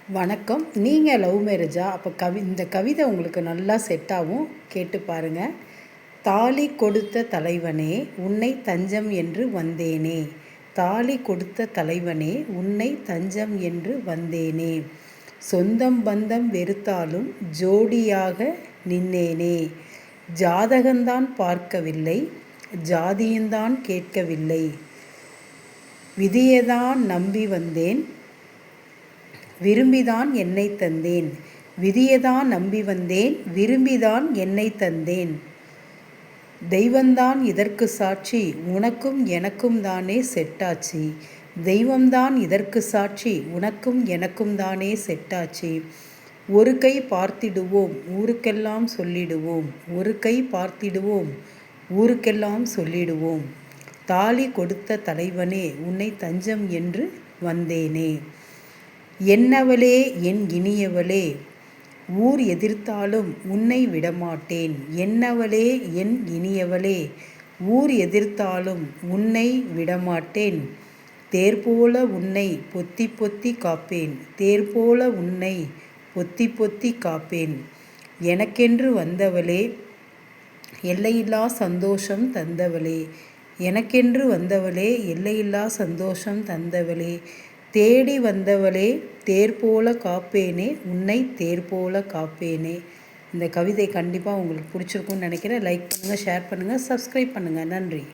வணக்கம். நீங்கள் லவ் மேரேஜா? அப்போ இந்த கவிதை உங்களுக்கு நல்லா செட் ஆகும். கேட்டு பாருங்கள். தாலி கொடுத்த தலைவனே உன்னை தஞ்சம் என்று வந்தேனே, தாலி கொடுத்த தலைவனே உன்னை தஞ்சம் என்று வந்தேனே, சொந்தம் பந்தம் வெறுத்தாலும் ஜோடியாக நின்னேனே, ஜாதகந்தான் பார்க்கவில்லை, ஜாதியுந்தான் கேட்கவில்லை, விதியைதான் நம்பி வந்தேன், விரும்பிதான் என்னை தந்தேன், விதியைதான் நம்பி வந்தேன், விரும்பிதான் என்னை தந்தேன், தெய்வந்தான் இதற்கு சாட்சி, உனக்கும் எனக்கும் தானே செட்டாச்சு, தெய்வம்தான் இதற்கு சாட்சி, உனக்கும் எனக்கும் தானே செட்டாச்சு, ஒரு கை பார்த்திடுவோம் ஊருக்கெல்லாம் சொல்லிடுவோம், ஒரு கை பார்த்திடுவோம் ஊருக்கெல்லாம் சொல்லிடுவோம், தாலி கொடுத்த தலைவனே உன்னை தஞ்சம் என்று வந்தேனே, என்னவளே என் இனியவளே ஊர் எதிர்த்தாலும் உன்னை விடமாட்டேன், என்னவளே என் இனியவளே ஊர் எதிர்த்தாலும் உன்னை விடமாட்டேன், தேர்போல உன்னை பொத்தி பொத்தி காப்பேன், தேர்போல உன்னை பொத்தி பொத்தி காப்பேன், எனக்கென்று வந்தவளே எல்லையில்லா சந்தோஷம் தந்தவளே, எனக்கென்று வந்தவளே எல்லையில்லா சந்தோஷம் தந்தவளே, தேடி வந்தவளே தேர்போல காப்பேனே உன்னை தேர்போல காப்பேனே. இந்த கவிதை கண்டிப்பாக உங்களுக்கு பிடிச்சிருக்கும்னு நினைக்கிறேன். லைக் பண்ணுங்கள், ஷேர் பண்ணுங்கள், சப்ஸ்கிரைப் பண்ணுங்கள். நன்றி.